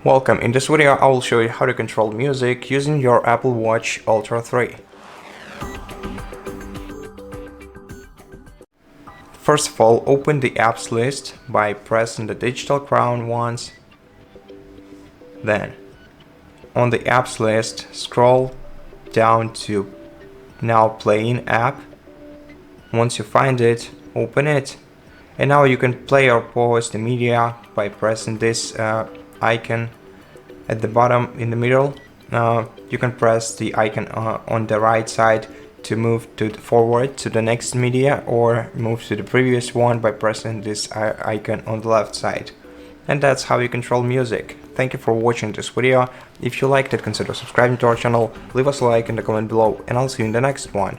Welcome. In this video I will show you how to control music using your Apple Watch Ultra 3. First of all, open the apps list by pressing the digital crown once. Then, on the apps list, scroll down to Now Playing app. Once you find it, open it. And now you can play or pause the media by pressing this icon at the bottom in the middle. You can press the icon on the right side to move forward to the next media, or move to the previous one by pressing this icon on the left side. And that's how you control music. Thank you for watching this video. If you liked it, consider subscribing to our channel, leave us a like in the comment below, and I'll see you in the next one.